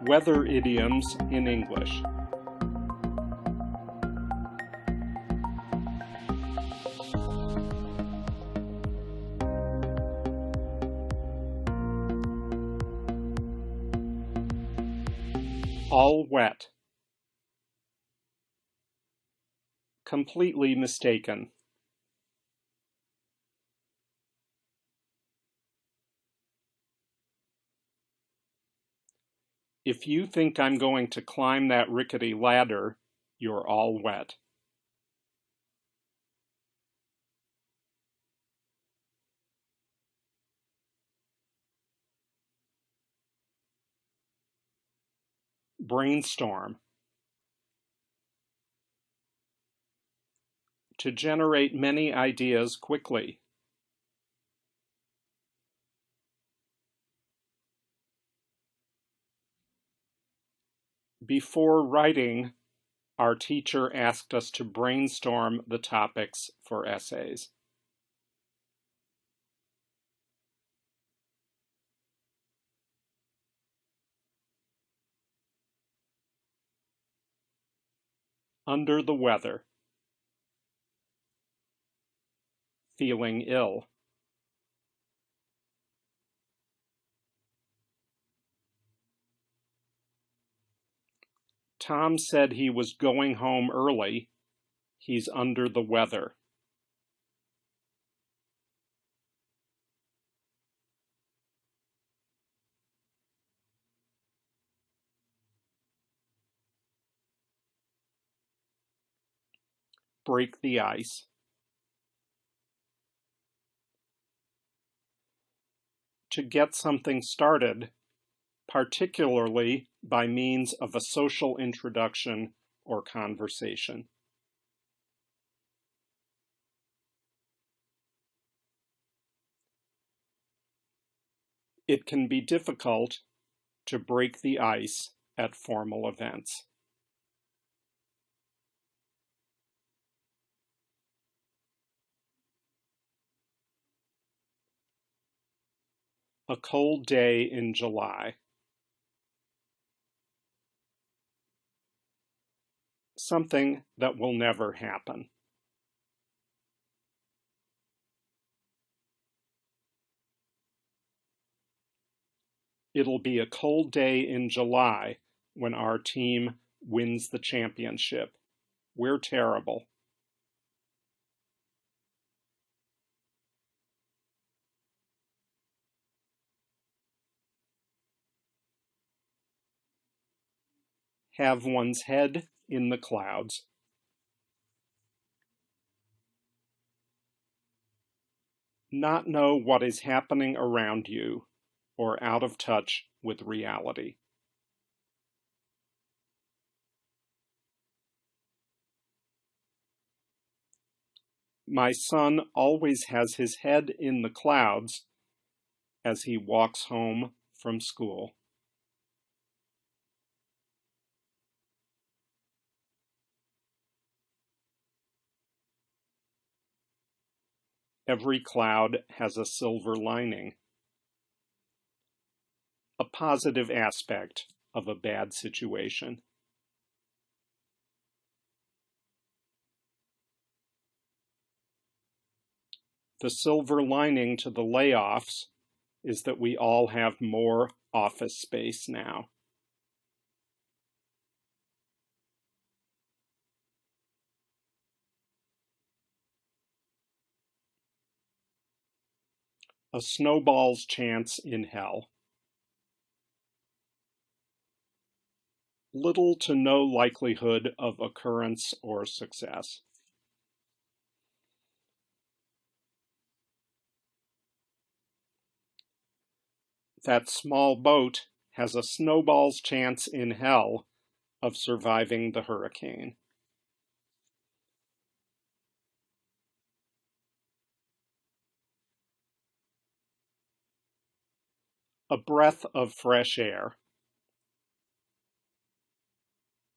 Weather idioms in English. All wet. Completely mistaken. If you think I'm going to climb that rickety ladder, you're all wet. Brainstorm. To generate many ideas quickly. Before writing, our teacher asked us to brainstorm the topics for essays. Under the weather. Feeling ill. Tom said he was going home early. He's under the weather. Break the ice. To get something started, particularly by means of a social introduction or conversation. It can be difficult to break the ice at formal events. A cold day in July. Something that will never happen. It'll be a cold day in July when our team wins the championship. We're terrible. Have one's head in the clouds. Not know what is happening around you or out of touch with reality. My son always has his head in the clouds as he walks home from school. Every cloud has a silver lining. A positive aspect of a bad situation. The silver lining to the layoffs is that we all have more office space now. A snowball's chance in hell. Little to no likelihood of occurrence or success. That small boat has a snowball's chance in hell of surviving the hurricane. A breath of fresh air.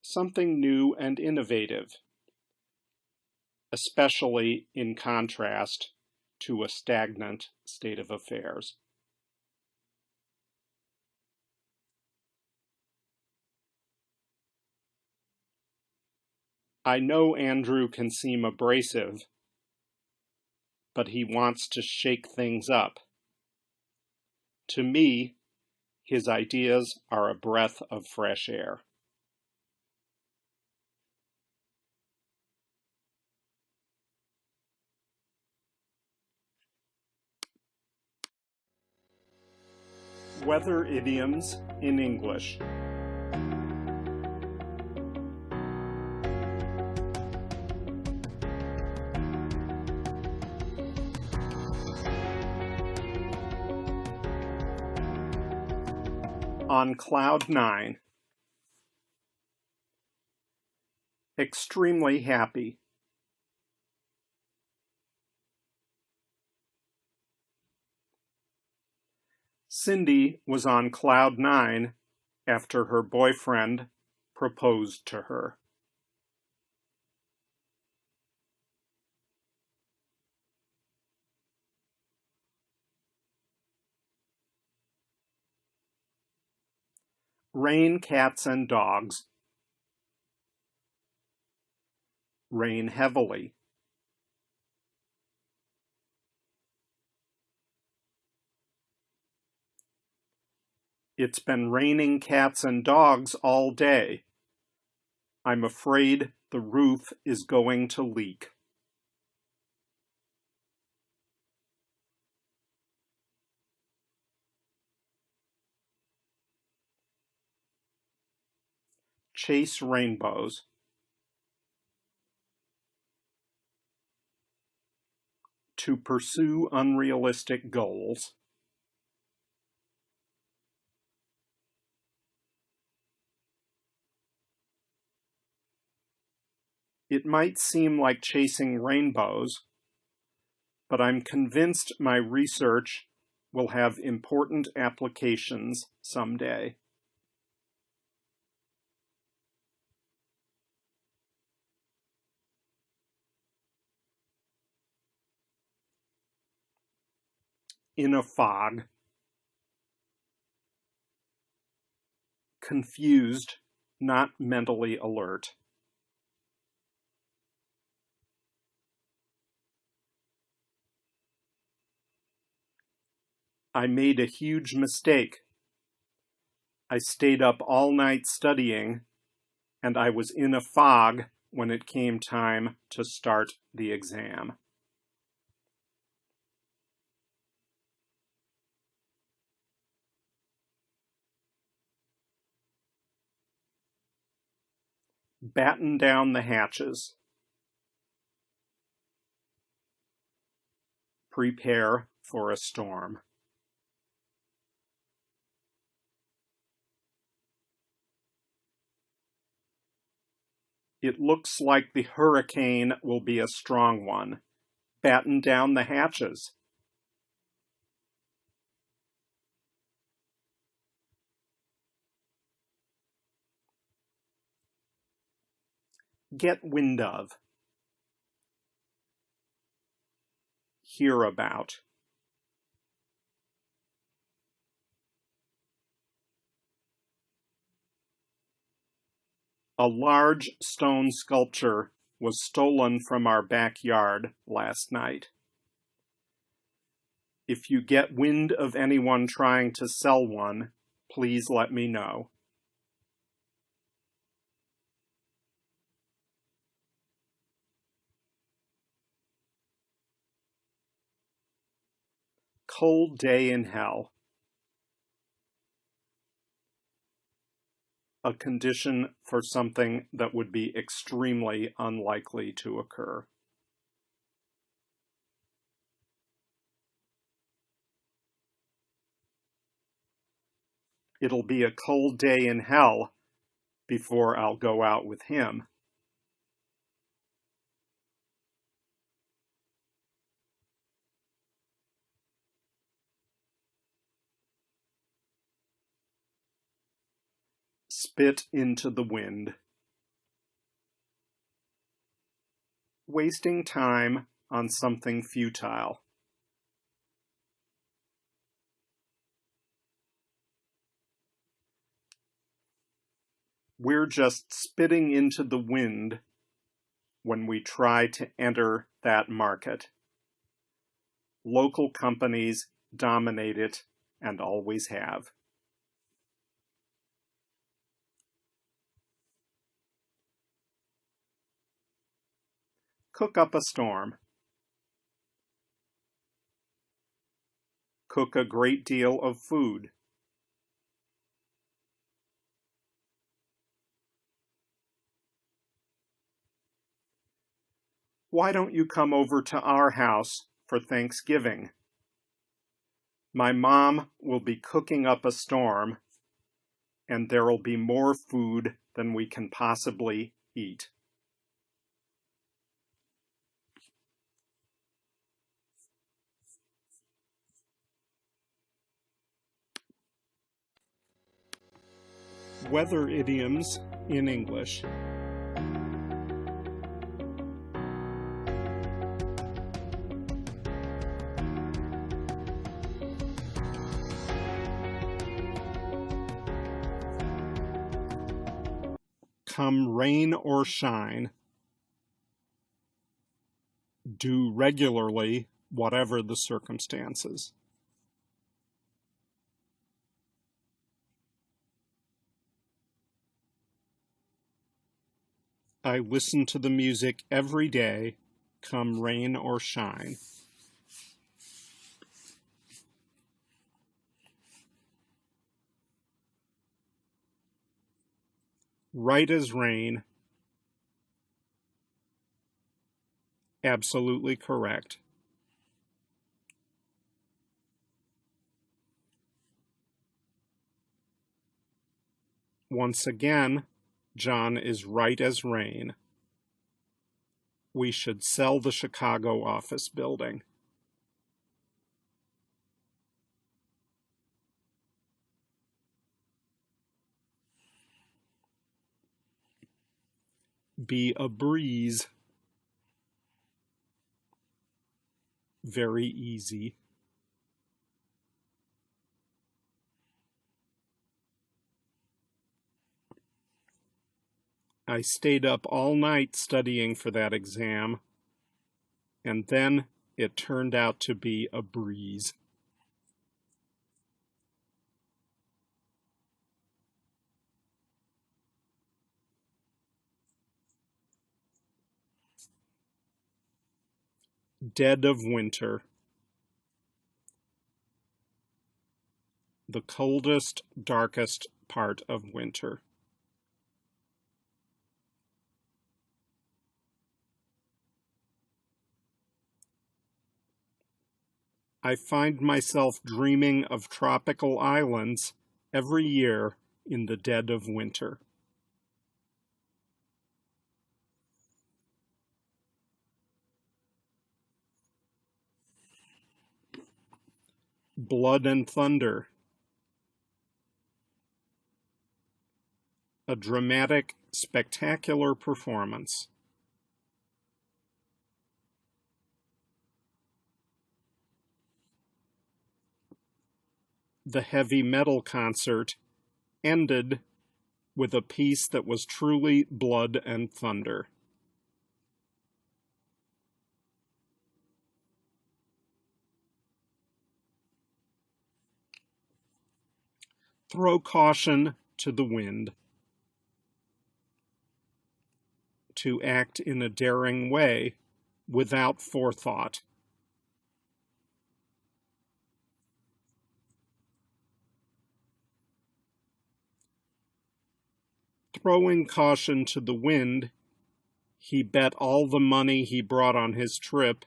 Something new and innovative, especially in contrast to a stagnant state of affairs. I know Andrew can seem abrasive, but he wants to shake things up. To me, his ideas are a breath of fresh air. Weather idioms in English. On cloud 9. Extremely happy. Cindy was on cloud 9 after her boyfriend proposed to her. Rain, cats, and dogs. Rain heavily. It's been raining cats and dogs all day. I'm afraid the roof is going to leak. Chase rainbows. To pursue unrealistic goals. It might seem like chasing rainbows, but I'm convinced my research will have important applications someday. In a fog. Confused, not mentally alert. I made a huge mistake. I stayed up all night studying, and I was in a fog when it came time to start the exam. Batten down the hatches. Prepare for a storm. It looks like the hurricane will be a strong one. Batten down the hatches. Get wind of. Hear about. A large stone sculpture was stolen from our backyard last night. If you get wind of anyone trying to sell one, please let me know. Cold day in hell. A condition for something that would be extremely unlikely to occur. It'll be a cold day in hell before I'll go out with him. Spit into the wind. Wasting time on something futile. We're just spitting into the wind when we try to enter that market. Local companies dominate it and always have. Cook up a storm. Cook a great deal of food. Why don't you come over to our house for Thanksgiving? My mom will be cooking up a storm, and there'll be more food than we can possibly eat. Weather idioms in English. Come rain or shine. Do regularly, whatever the circumstances. I listen to the music every day, come rain or shine. Right as rain. Absolutely correct. Once again, John is right as rain. We should sell the Chicago office building. Be a breeze. Very easy. I stayed up all night studying for that exam, and then it turned out to be a breeze. Dead of winter. The coldest, darkest part of winter. I find myself dreaming of tropical islands every year in the dead of winter. Blood and thunder. A dramatic, spectacular performance. The heavy metal concert ended with a piece that was truly blood and thunder. Throw caution to the wind. To act in a daring way without forethought. Throwing caution to the wind, he bet all the money he brought on his trip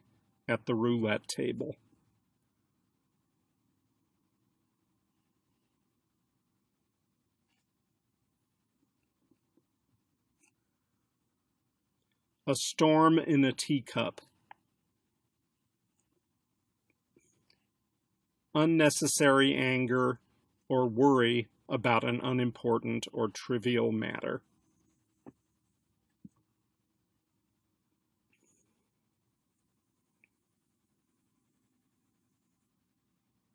at the roulette table. A storm in a teacup. Unnecessary anger or worry about an unimportant or trivial matter.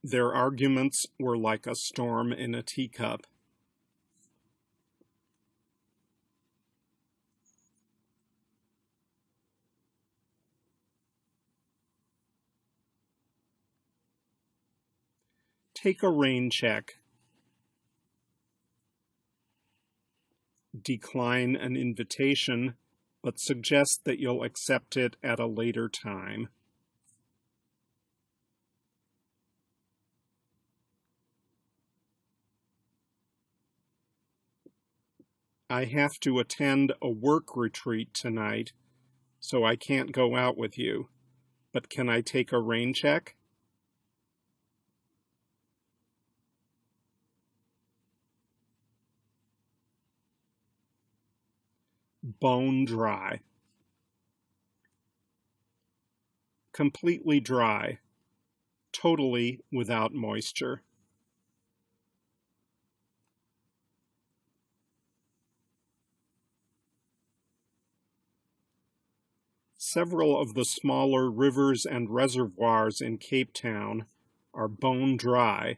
Their arguments were like a storm in a teacup. Take a rain check. Decline an invitation, but suggest that you'll accept it at a later time. I have to attend a work retreat tonight, so I can't go out with you. But can I take a rain check? Bone dry. Completely dry. Totally without moisture. Several of the smaller rivers and reservoirs in Cape Town are bone dry,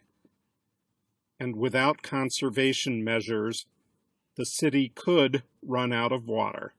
and without conservation measures, the city could run out of water.